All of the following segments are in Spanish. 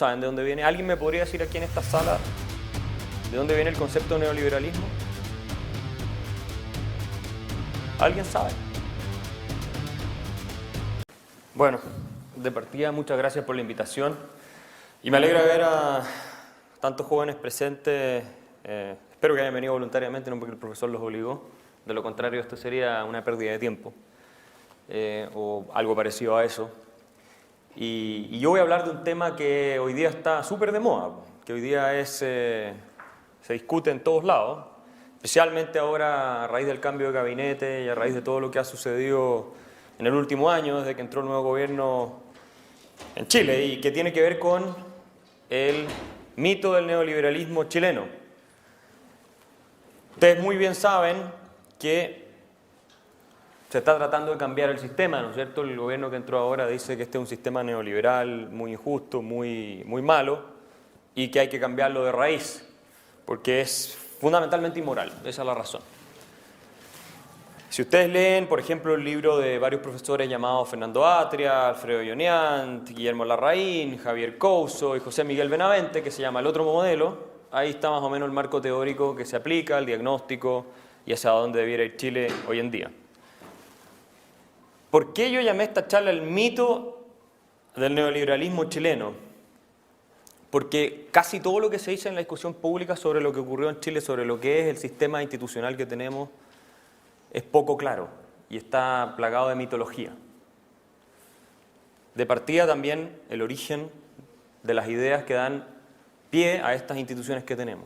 ¿Saben de dónde viene? ¿Alguien me podría decir aquí en esta sala de dónde viene el concepto de neoliberalismo? ¿Alguien sabe? Bueno, de partida muchas gracias por la invitación y me alegra ver a tantos jóvenes presentes. Espero que hayan venido voluntariamente, no porque el profesor los obligó. De lo contrario, esto sería una pérdida de tiempo o algo parecido a eso. Y yo voy a hablar de un tema que hoy día está súper de moda, que hoy día se discute en todos lados, especialmente ahora a raíz del cambio de gabinete y a raíz de todo lo que ha sucedido en el último año, desde que entró el nuevo gobierno en Chile, y que tiene que ver con el mito del neoliberalismo chileno. Ustedes muy bien saben que se está tratando de cambiar el sistema, ¿no es cierto? El gobierno que entró ahora dice que este es un sistema neoliberal muy injusto, muy malo, y que hay que cambiarlo de raíz, porque es fundamentalmente inmoral, esa es la razón. Si ustedes leen, por ejemplo, el libro de varios profesores llamados Fernando Atria, Alfredo Yoniant, Guillermo Larraín, Javier Couso y José Miguel Benavente, que se llama El otro modelo, ahí está más o menos el marco teórico que se aplica, el diagnóstico y hacia dónde debiera ir Chile hoy en día. ¿Por qué yo llamé esta charla el mito del neoliberalismo chileno? Porque casi todo lo que se dice en la discusión pública sobre lo que ocurrió en Chile, sobre lo que es el sistema institucional que tenemos, es poco claro y está plagado de mitología. De partida también el origen de las ideas que dan pie a estas instituciones que tenemos.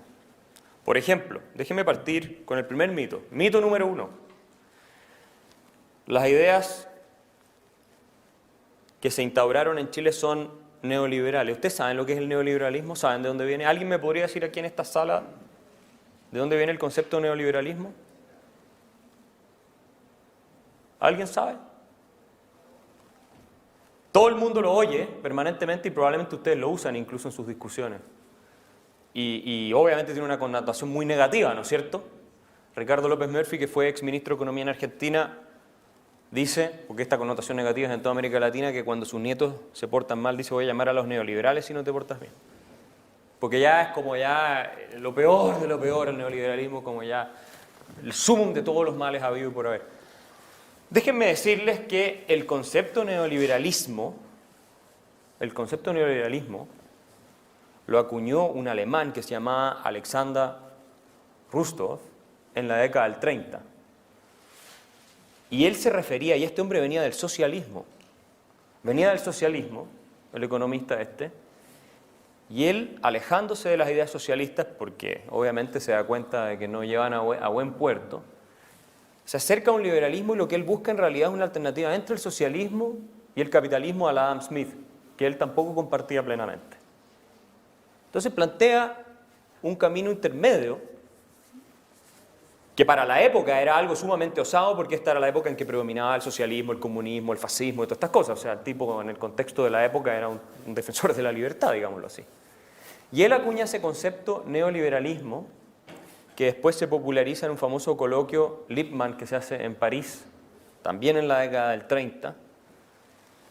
Por ejemplo, déjenme partir con el primer mito. Mito número 1. Las ideas que se instauraron en Chile son neoliberales. ¿Ustedes saben lo que es el neoliberalismo? ¿Saben de dónde viene? ¿Alguien me podría decir aquí en esta sala de dónde viene el concepto de neoliberalismo? ¿Alguien sabe? Todo el mundo lo oye permanentemente y probablemente ustedes lo usan incluso en sus discusiones. Y obviamente tiene una connotación muy negativa, ¿no es cierto? Ricardo López Murphy, que fue exministro de Economía en Argentina, dice, porque esta connotación negativa es en toda América Latina, que cuando sus nietos se portan mal, dice, voy a llamar a los neoliberales si no te portas bien. Porque ya es como ya lo peor de lo peor el neoliberalismo, como ya el sumum de todos los males habido y por haber. Déjenme decirles que el concepto neoliberalismo lo acuñó un alemán que se llamaba Alexander Rostow en la década del 30. Y él se refería, y este hombre venía del socialismo, el economista y él, alejándose de las ideas socialistas, porque obviamente se da cuenta de que no llevan a buen puerto, se acerca a un liberalismo y lo que él busca en realidad es una alternativa entre el socialismo y el capitalismo a la Adam Smith, que él tampoco compartía plenamente. Entonces plantea un camino intermedio que para la época era algo sumamente osado, porque esta era la época en que predominaba el socialismo, el comunismo, el fascismo y todas estas cosas. O sea, el tipo en el contexto de la época era un defensor de la libertad, digámoslo así. Y él acuña ese concepto neoliberalismo, que después se populariza en un famoso coloquio Lippmann que se hace en París, también en la década del 30,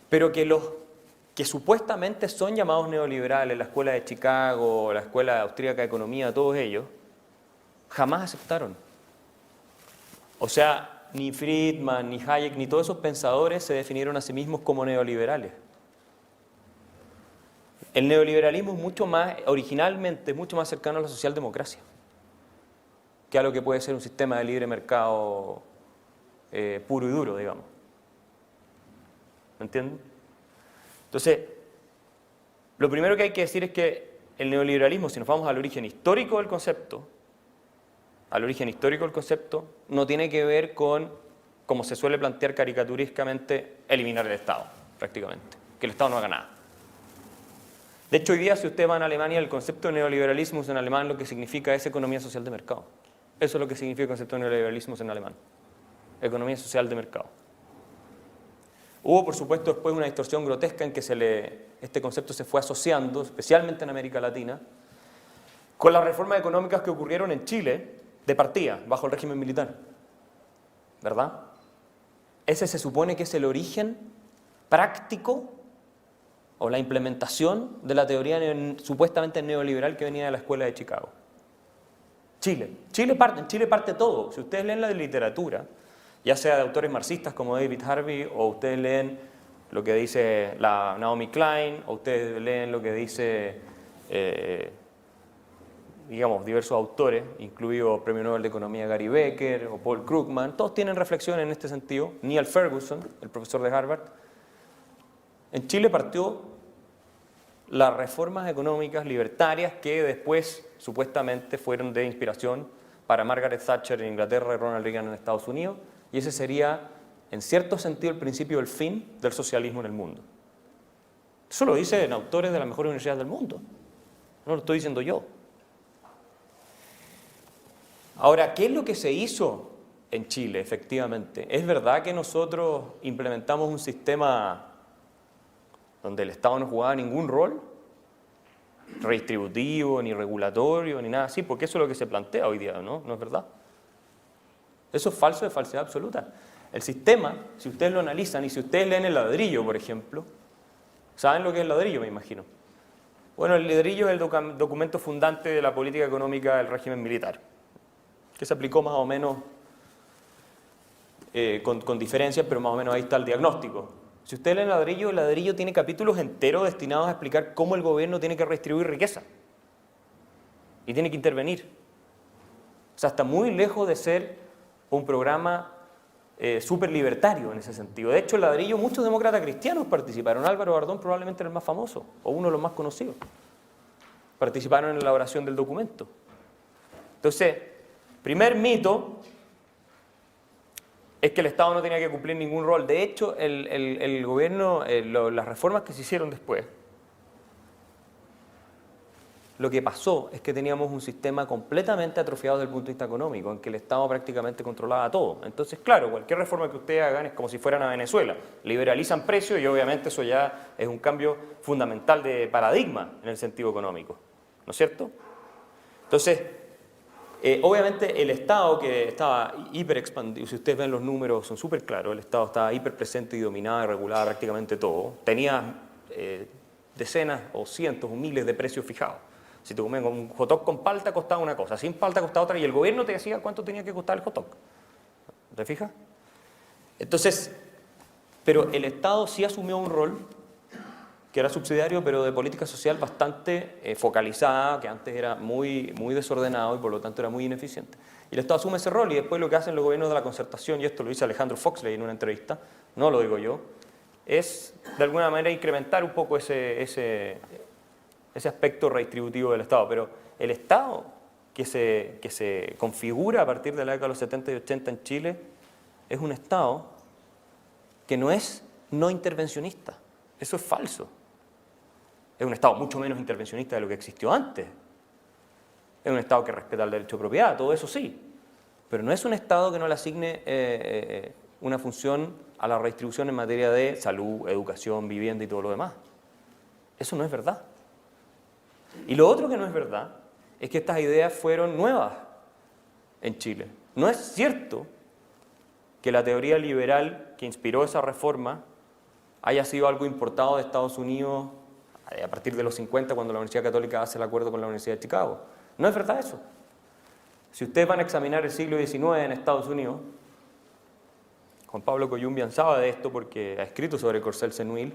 pero que los que supuestamente son llamados neoliberales, la Escuela de Chicago, la Escuela Austríaca de Economía, todos ellos, jamás aceptaron. O sea, ni Friedman, ni Hayek, ni todos esos pensadores se definieron a sí mismos como neoliberales. El neoliberalismo es originalmente mucho más cercano a la socialdemocracia que a lo que puede ser un sistema de libre mercado puro y duro, digamos. ¿Me entienden? Entonces, lo primero que hay que decir es que el neoliberalismo, si nos vamos al origen histórico del concepto, no tiene que ver con, como se suele plantear caricaturescamente, eliminar el Estado, prácticamente, que el Estado no haga nada. De hecho, hoy día, si ustedes van a Alemania, el concepto de neoliberalismo en alemán lo que significa es economía social de mercado. Eso es lo que significa el concepto de neoliberalismo en alemán. Economía social de mercado. Hubo, por supuesto, después una distorsión grotesca en que este concepto se fue asociando, especialmente en América Latina, con las reformas económicas que ocurrieron en Chile, de partida, bajo el régimen militar. ¿Verdad? Ese se supone que es el origen práctico o la implementación de la teoría supuestamente neoliberal que venía de la escuela de Chicago. En Chile parte todo. Si ustedes leen la literatura, ya sea de autores marxistas como David Harvey, o ustedes leen lo que dice la Naomi Klein, o ustedes leen lo que dice, digamos, diversos autores, incluido Premio Nobel de Economía Gary Becker o Paul Krugman, todos tienen reflexiones en este sentido. Neil Ferguson, el profesor de Harvard. En Chile partió las reformas económicas libertarias que después supuestamente fueron de inspiración para Margaret Thatcher en Inglaterra y Ronald Reagan en Estados Unidos, y ese sería, en cierto sentido, el principio del fin del socialismo en el mundo. Eso lo dicen autores de las mejores universidades del mundo, no lo estoy diciendo yo. Ahora, ¿qué es lo que se hizo en Chile, efectivamente? ¿Es verdad que nosotros implementamos un sistema donde el Estado no jugaba ningún rol redistributivo, ni regulatorio, ni nada así? Porque eso es lo que se plantea hoy día, ¿no? ¿No es verdad? Eso es falso, es falsedad absoluta. El sistema, si ustedes lo analizan y si ustedes leen el ladrillo, por ejemplo, ¿saben lo que es el ladrillo, me imagino? Bueno, el ladrillo es el documento fundante de la política económica del régimen militar, que se aplicó más o menos con diferencias, pero más o menos ahí está el diagnóstico. Si ustedes leen el ladrillo tiene capítulos enteros destinados a explicar cómo el gobierno tiene que redistribuir riqueza y tiene que intervenir. O sea, está muy lejos de ser un programa súper libertario en ese sentido. De hecho, el ladrillo, muchos demócratas cristianos participaron. Álvaro Bardón probablemente era el más famoso, o uno de los más conocidos. Participaron en la elaboración del documento. Entonces, primer mito es que el Estado no tenía que cumplir ningún rol. De hecho, el gobierno, las reformas que se hicieron después, lo que pasó es que teníamos un sistema completamente atrofiado desde el punto de vista económico, en que el Estado prácticamente controlaba todo. Entonces, claro, cualquier reforma que ustedes hagan es como si fueran a Venezuela. Liberalizan precios y obviamente eso ya es un cambio fundamental de paradigma en el sentido económico, ¿no es cierto? Entonces, obviamente el Estado, que estaba hiper expandido, si ustedes ven los números son súper claros, el Estado estaba hiper presente y dominaba y regulaba prácticamente todo, tenía decenas o cientos o miles de precios fijados. Si te comías un hot dog con palta costaba una cosa, sin palta costaba otra, y el gobierno te decía cuánto tenía que costar el hot dog. ¿Te fijas? Entonces, pero el Estado sí asumió un rol que era subsidiario, pero de política social bastante focalizada, que antes era muy desordenado y por lo tanto era muy ineficiente. Y el Estado asume ese rol y después lo que hacen los gobiernos de la concertación, y esto lo dice Alejandro Foxley en una entrevista, no lo digo yo, es de alguna manera incrementar un poco ese aspecto redistributivo del Estado. Pero el Estado que se configura a partir de la década de los 70 y 80 en Chile es un Estado que no es no intervencionista. Eso es falso. Es un Estado mucho menos intervencionista de lo que existió antes. Es un Estado que respeta el derecho de propiedad, todo eso sí. Pero no es un Estado que no le asigne una función a la redistribución en materia de salud, educación, vivienda y todo lo demás. Eso no es verdad. Y lo otro que no es verdad es que estas ideas fueron nuevas en Chile. No es cierto que la teoría liberal que inspiró esa reforma haya sido algo importado de Estados Unidos a partir de los 50, cuando la Universidad Católica hace el acuerdo con la Universidad de Chicago. No es verdad eso. Si ustedes van a examinar el siglo XIX en Estados Unidos, Juan Pablo Coyumbian sabe de esto porque ha escrito sobre Courcelles-se-Nuil,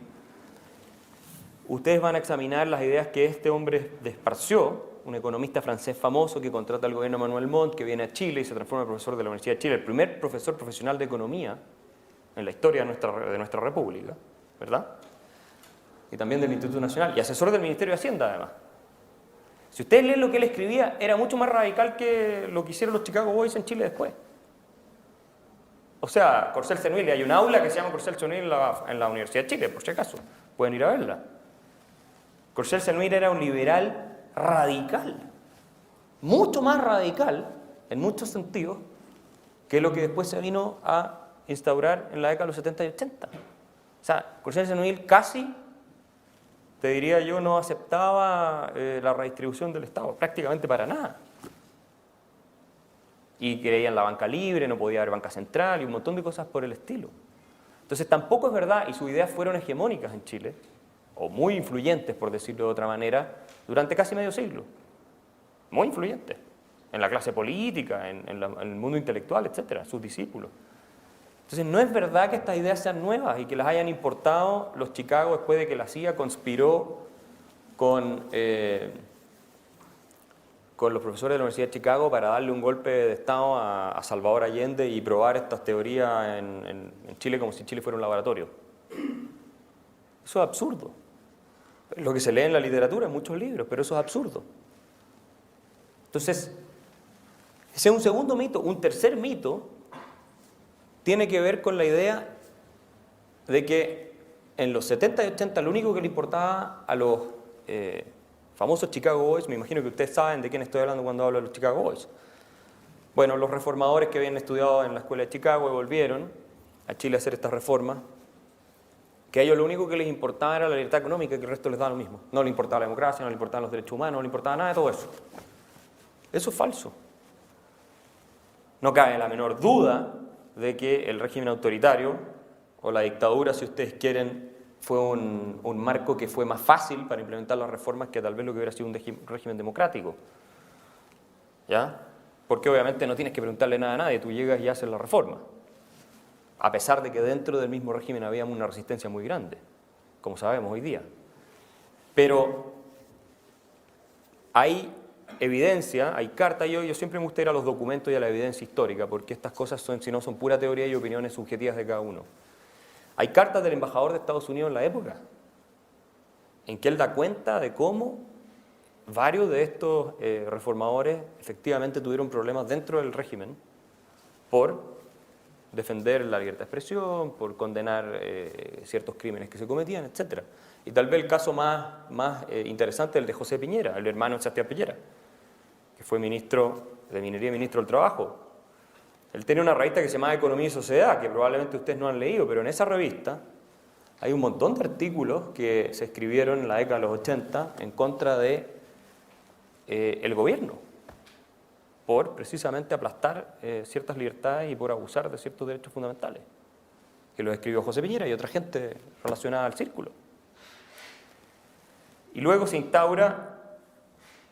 ustedes van a examinar las ideas que este hombre esparció, un economista francés famoso que contrata al gobierno Manuel Montt, que viene a Chile y se transforma en profesor de la Universidad de Chile, el primer profesor profesional de economía en la historia de nuestra república, ¿verdad? Y también del Instituto Nacional, y asesor del Ministerio de Hacienda, además. Si ustedes leen lo que él escribía, era mucho más radical que lo que hicieron los Chicago Boys en Chile después. O sea, Courcelles-se-Nuil, hay un aula que se llama Courcelles-se-Nuil en la Universidad de Chile, por si acaso, pueden ir a verla. Courcelles-se-Nuil era un liberal radical, mucho más radical, en muchos sentidos, que lo que después se vino a instaurar en la década de los 70 y 80. O sea, Courcelles-se-Nuil casi, te diría yo, no aceptaba la redistribución del Estado, prácticamente para nada. Y creía en la banca libre, no podía haber banca central y un montón de cosas por el estilo. Entonces tampoco es verdad, y sus ideas fueron hegemónicas en Chile, o muy influyentes, por decirlo de otra manera, durante casi medio siglo. Muy influyentes. En la clase política, en el mundo intelectual, etcétera, sus discípulos. Entonces, no es verdad que estas ideas sean nuevas y que las hayan importado los Chicago después de que la CIA conspiró con los profesores de la Universidad de Chicago para darle un golpe de Estado a Salvador Allende y probar estas teorías en Chile como si Chile fuera un laboratorio. Eso es absurdo. Es lo que se lee en la literatura, en muchos libros, pero eso es absurdo. Entonces, ese es un segundo mito. Un tercer mito tiene que ver con la idea de que en los 70 y 80 lo único que le importaba a los famosos Chicago Boys, me imagino que ustedes saben de quién estoy hablando cuando hablo de los Chicago Boys. Bueno, los reformadores que habían estudiado en la escuela de Chicago y volvieron a Chile a hacer estas reformas, que a ellos lo único que les importaba era la libertad económica y que el resto les daba lo mismo. No les importaba la democracia, no les importaban los derechos humanos, no les importaba nada de todo eso. Eso es falso. No cabe la menor duda de que el régimen autoritario, o la dictadura, si ustedes quieren, fue un marco que fue más fácil para implementar las reformas que tal vez lo que hubiera sido un régimen democrático. ¿Ya? Porque obviamente no tienes que preguntarle nada a nadie, tú llegas y haces la reforma. A pesar de que dentro del mismo régimen había una resistencia muy grande, como sabemos hoy día. Pero hay evidencia, hay carta, yo siempre me gusta ir a los documentos y a la evidencia histórica, porque estas cosas son, si no, son pura teoría y opiniones subjetivas de cada uno. Hay cartas del embajador de Estados Unidos en la época, en que él da cuenta de cómo varios de estos reformadores efectivamente tuvieron problemas dentro del régimen por defender la libertad de expresión, por condenar ciertos crímenes que se cometían, etc. Y tal vez el caso más interesante es el de José Piñera, el hermano de Sebastián Piñera, que fue ministro de Minería y ministro del Trabajo. Él tenía una revista que se llama Economía y Sociedad, que probablemente ustedes no han leído, pero en esa revista hay un montón de artículos que se escribieron en la década de los 80 en contra de el gobierno, por precisamente aplastar ciertas libertades y por abusar de ciertos derechos fundamentales, que los escribió José Piñera y otra gente relacionada al círculo. Y luego se instaura,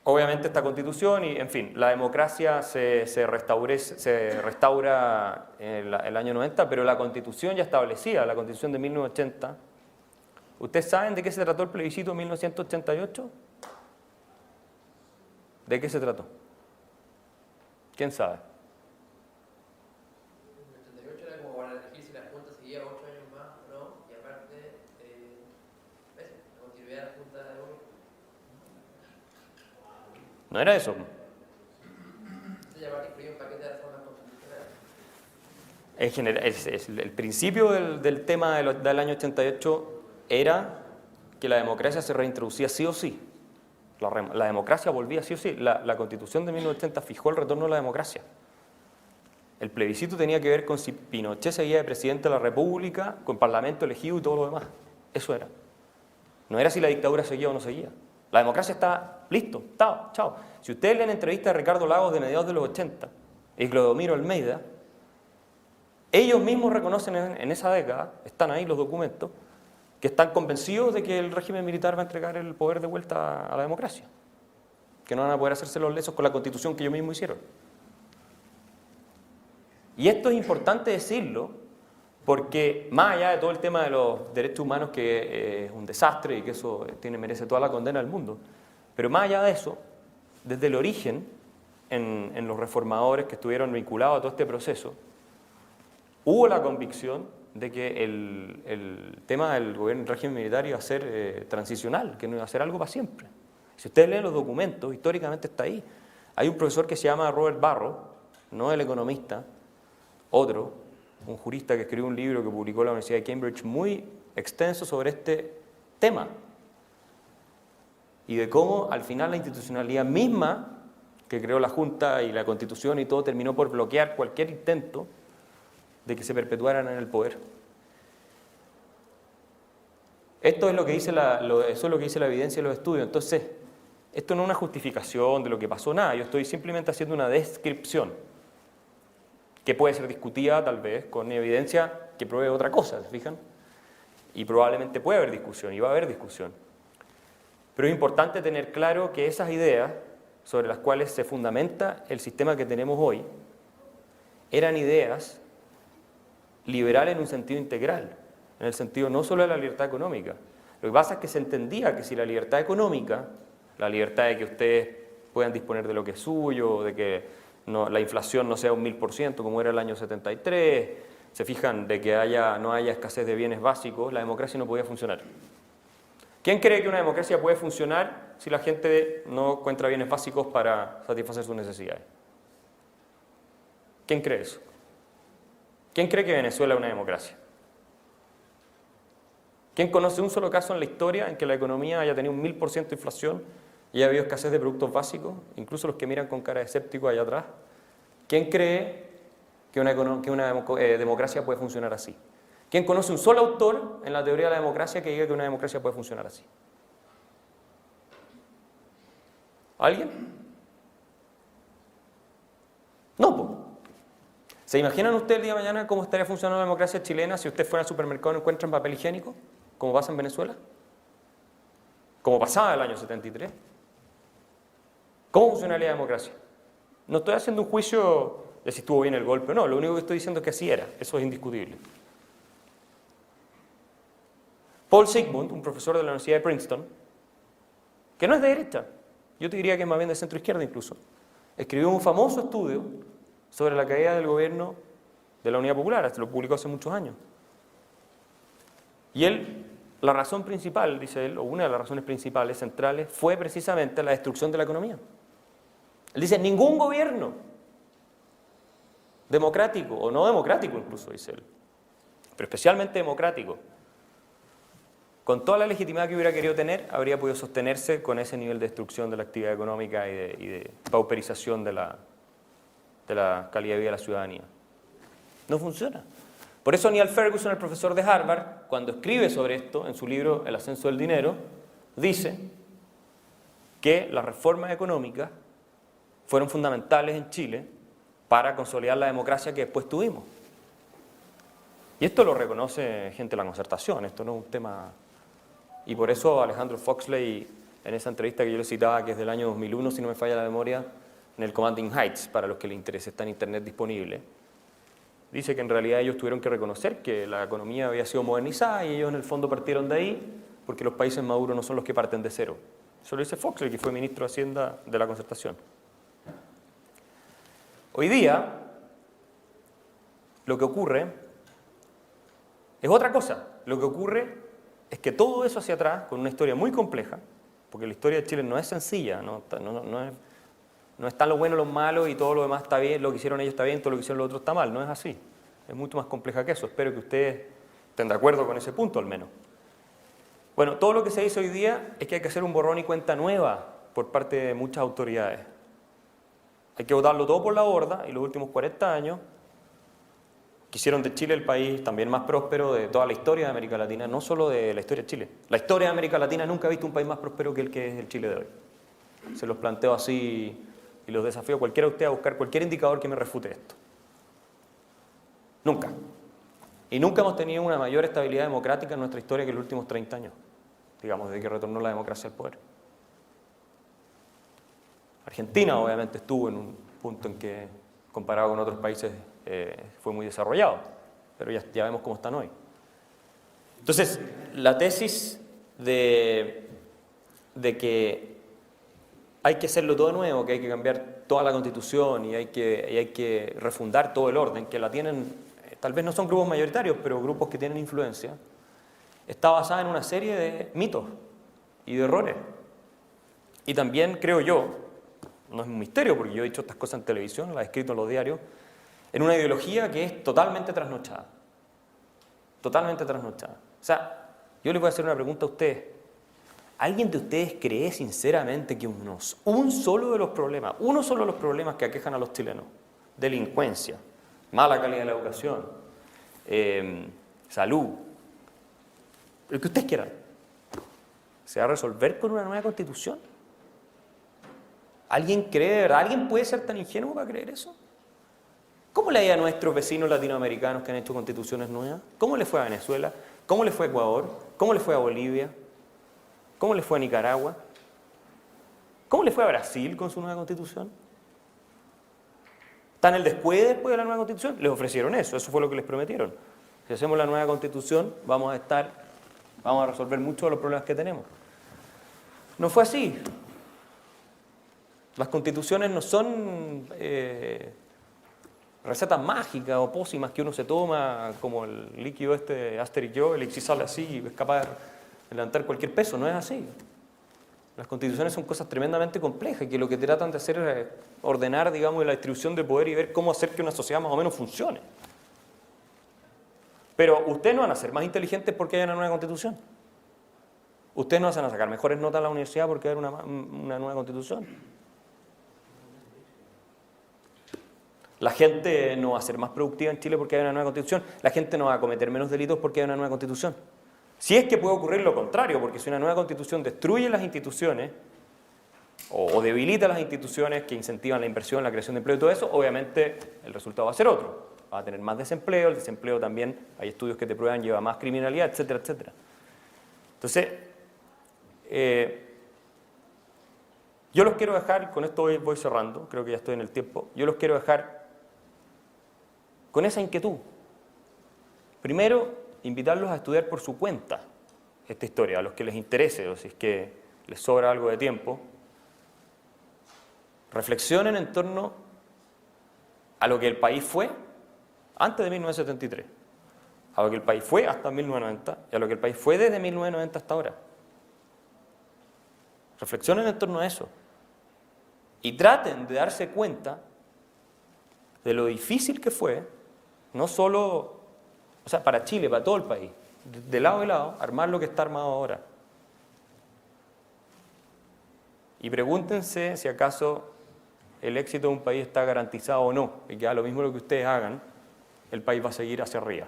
obviamente, esta Constitución y, en fin, la democracia se restaura en el año 90, pero la Constitución ya establecía, la Constitución de 1980. ¿Ustedes saben de qué se trató el plebiscito de 1988? ¿De qué se trató? ¿Quién sabe? En el 88 era como para elegir si la Junta seguía 8 años más o no, y aparte, la continuidad de la Junta de Gobierno. No era eso. Se aparte incluía un paquete de reformas constitucionales. En general, el principio del tema del año 88 era que la democracia se reintroducía sí o sí. La democracia volvía sí o sí. La Constitución de 1980 fijó el retorno a la democracia. El plebiscito tenía que ver con si Pinochet seguía de presidente de la República, con parlamento elegido y todo lo demás. Eso era. No era si la dictadura seguía o no seguía. La democracia está listo, chao. Si ustedes leen entrevistas de Ricardo Lagos de mediados de los 80 y Clodomiro Almeida, ellos mismos reconocen en esa década, están ahí los documentos, que están convencidos de que el régimen militar va a entregar el poder de vuelta a la democracia, que no van a poder hacerse los lesos con la Constitución que ellos mismos hicieron. Y esto es importante decirlo porque, más allá de todo el tema de los derechos humanos, que es un desastre y que eso merece toda la condena del mundo, pero más allá de eso, desde el origen, en los reformadores que estuvieron vinculados a todo este proceso, hubo la convicción de que el tema del gobierno del régimen militar iba a ser transicional, que no iba a ser algo para siempre. Si ustedes leen los documentos, históricamente está ahí. Hay un profesor que se llama Robert Barro, no el economista, otro, un jurista que escribió un libro que publicó la Universidad de Cambridge muy extenso sobre este tema y de cómo al final la institucionalidad misma que creó la Junta y la Constitución y todo terminó por bloquear cualquier intento de que se perpetuaran en el poder. Eso es lo que dice la evidencia de los estudios. Entonces, esto no es una justificación de lo que pasó, nada. Yo estoy simplemente haciendo una descripción que puede ser discutida tal vez con evidencia que pruebe otra cosa, ¿se fijan? y probablemente puede haber discusión y va a haber discusión. Pero es importante tener claro que esas ideas sobre las cuales se fundamenta el sistema que tenemos hoy eran ideas liberales en un sentido integral, en el sentido no solo de la libertad económica. Lo que pasa es que se entendía que si la libertad económica, la libertad de que ustedes puedan disponer de lo que es suyo, de que la inflación no sea un 1000% como era el año 73, se fijan de que no haya escasez de bienes básicos, la democracia no podía funcionar. ¿Quién cree que una democracia puede funcionar si la gente no encuentra bienes básicos para satisfacer sus necesidades? ¿Quién cree eso? ¿Quién cree que Venezuela es una democracia? ¿Quién conoce un solo caso en la historia en que la economía haya tenido un 1000% de inflación y haya habido escasez de productos básicos, incluso los que miran con cara de escéptico allá atrás? ¿Quién cree que una democracia puede funcionar así? ¿Quién conoce un solo autor en la teoría de la democracia que diga que una democracia puede funcionar así? ¿Alguien? No, pues. ¿Se imaginan ustedes el día de mañana cómo estaría funcionando la democracia chilena si usted fuera al supermercado y no encuentran papel higiénico, como pasa en Venezuela? Como pasaba el año 73. ¿Cómo funcionaría la democracia? No estoy haciendo un juicio de si estuvo bien el golpe o no, lo único que estoy diciendo es que así era, eso es indiscutible. Paul Sigmund, un profesor de la Universidad de Princeton, que no es de derecha, yo te diría que es más bien de centro izquierda incluso, escribió un famoso estudio sobre la caída del gobierno de la Unidad Popular, lo publicó hace muchos años. Y la razón principal, dice él, o una de las razones principales, centrales, fue precisamente la destrucción de la economía. Él dice, ningún gobierno, democrático o no democrático incluso, dice él, pero especialmente democrático, con toda la legitimidad que hubiera querido tener, habría podido sostenerse con ese nivel de destrucción de la actividad económica y de pauperización de la calidad de vida de la ciudadanía. No funciona. Por eso Neil Ferguson, el profesor de Harvard, cuando escribe sobre esto en su libro El ascenso del dinero, dice que las reformas económicas fueron fundamentales en Chile para consolidar la democracia que después tuvimos. Y esto lo reconoce gente de la concertación, esto no es un tema... Y por eso Alejandro Foxley, en esa entrevista que yo le citaba, que es del año 2001, si no me falla la memoria, en el Commanding Heights, para los que les interese, está en internet disponible, dice que en realidad ellos tuvieron que reconocer que la economía había sido modernizada y ellos en el fondo partieron de ahí porque los países maduros no son los que parten de cero. Eso lo dice Foxley, que fue ministro de Hacienda de la Concertación. Hoy día, lo que ocurre es otra cosa. Lo que ocurre es que todo eso hacia atrás, con una historia muy compleja, porque la historia de Chile no es sencilla, no está lo bueno, lo malo y todo lo demás está bien, lo que hicieron ellos está bien, todo lo que hicieron los otros está mal, no es así. Es mucho más compleja que eso. Espero que ustedes estén de acuerdo con ese punto al menos. Bueno, todo lo que se dice hoy día es que hay que hacer un borrón y cuenta nueva por parte de muchas autoridades. Hay que botarlo todo por la borda y los últimos 40 años que hicieron de Chile el país también más próspero de toda la historia de América Latina, no solo de la historia de Chile. La historia de América Latina nunca ha visto un país más próspero que es el Chile de hoy. Se los planteo así y los desafío a cualquiera de ustedes a buscar cualquier indicador que me refute esto. Nunca. Y nunca hemos tenido una mayor estabilidad democrática en nuestra historia que en los últimos 30 años, digamos, desde que retornó la democracia al poder. Argentina obviamente estuvo en un punto en que, comparado con otros países, fue muy desarrollado, pero ya vemos cómo están hoy. Entonces, la tesis de que hay que hacerlo todo nuevo, que hay que cambiar toda la Constitución y hay que refundar todo el orden, que la tienen, tal vez no son grupos mayoritarios, pero grupos que tienen influencia, está basada en una serie de mitos y de errores. Y también creo yo, no es un misterio porque yo he dicho estas cosas en televisión, las he escrito en los diarios, en una ideología que es totalmente trasnochada. Totalmente trasnochada. O sea, yo les voy a hacer una pregunta a ustedes. ¿Alguien de ustedes cree sinceramente que uno solo de los problemas que aquejan a los chilenos, delincuencia, mala calidad de la educación, salud, lo que ustedes quieran, se va a resolver con una nueva constitución? ¿Alguien cree de verdad? ¿Alguien puede ser tan ingenuo para creer eso? ¿Cómo le ha ido a nuestros vecinos latinoamericanos que han hecho constituciones nuevas? ¿Cómo le fue a Venezuela? ¿Cómo le fue a Ecuador? ¿Cómo le fue a Bolivia? ¿Cómo le fue a Nicaragua? ¿Cómo le fue a Brasil con su nueva constitución? ¿Está en el después de la nueva constitución? Les ofrecieron eso fue lo que les prometieron. Si hacemos la nueva constitución, vamos a resolver muchos de los problemas que tenemos. No fue así. Las constituciones no son recetas mágicas o pócimas que uno se toma como el líquido de Asterix y Obelix y sale así y es capaz de levantar cualquier peso. No es así. Las constituciones son cosas tremendamente complejas y que lo que tratan de hacer es ordenar, digamos, la distribución de poder y ver cómo hacer que una sociedad más o menos funcione. Pero ustedes no van a ser más inteligentes porque haya una nueva constitución. Ustedes no van a sacar mejores notas a la universidad porque haya una nueva constitución. La gente no va a ser más productiva en Chile porque haya una nueva constitución. La gente no va a cometer menos delitos porque haya una nueva constitución. Si es que puede ocurrir lo contrario, porque si una nueva constitución destruye las instituciones o debilita las instituciones que incentivan la inversión, la creación de empleo y todo eso, obviamente el resultado va a ser otro. Va a tener más desempleo, el desempleo también, hay estudios que te prueban, lleva más criminalidad, etcétera, etcétera. Entonces, yo los quiero dejar, con esto voy cerrando, creo que ya estoy en el tiempo, yo los quiero dejar con esa inquietud. Primero, invitarlos a estudiar por su cuenta esta historia, a los que les interese o si es que les sobra algo de tiempo. Reflexionen en torno a lo que el país fue antes de 1973, a lo que el país fue hasta 1990 y a lo que el país fue desde 1990 hasta ahora. Reflexionen en torno a eso y traten de darse cuenta de lo difícil que fue, no solo, o sea, para Chile, para todo el país, de lado y lado, armar lo que está armado ahora. Y pregúntense si acaso el éxito de un país está garantizado o no, y que a lo mismo lo que ustedes hagan, el país va a seguir hacia arriba.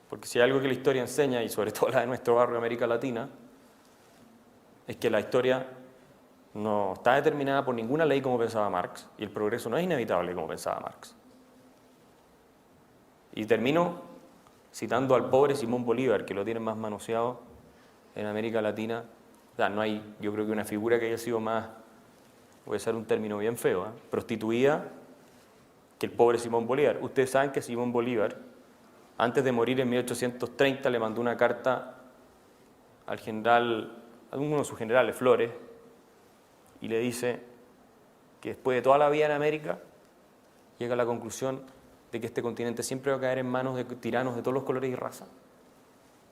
Porque si hay algo que la historia enseña, y sobre todo la de nuestro barrio de América Latina, es que la historia no está determinada por ninguna ley como pensaba Marx, y el progreso no es inevitable como pensaba Marx. Y termino citando al pobre Simón Bolívar, que lo tienen más manoseado en América Latina. O sea, no hay, yo creo que una figura que haya sido más, voy a usar un término bien feo, prostituida, que el pobre Simón Bolívar. Ustedes saben que Simón Bolívar, antes de morir en 1830, le mandó una carta al general, a uno de sus generales, Flores, y le dice que después de toda la vida en América, llega a la conclusión de que este continente siempre va a caer en manos de tiranos de todos los colores y razas.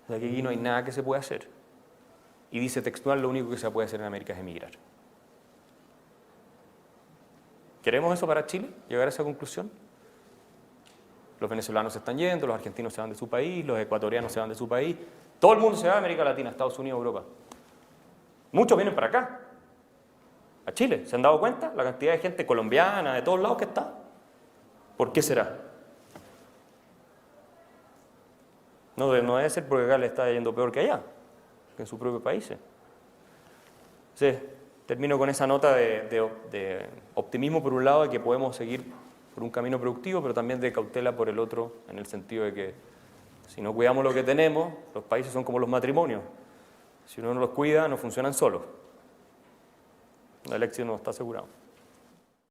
O sea, que aquí no hay nada que se pueda hacer. Y dice textual, lo único que se puede hacer en América es emigrar. ¿Queremos eso para Chile? ¿Llegar a esa conclusión? Los venezolanos se están yendo, los argentinos se van de su país, los ecuatorianos se van de su país. Todo el mundo se va a América Latina, Estados Unidos, Europa. Muchos vienen para acá, a Chile. ¿Se han dado cuenta? La cantidad de gente colombiana, de todos lados que está. ¿Por qué será? No debe ser porque acá le está yendo peor que allá, que en sus propios países. Entonces, termino con esa nota de optimismo por un lado, de que podemos seguir por un camino productivo, pero también de cautela por el otro, en el sentido de que si no cuidamos lo que tenemos, los países son como los matrimonios. Si uno no los cuida, no funcionan solos. El éxito no está asegurado.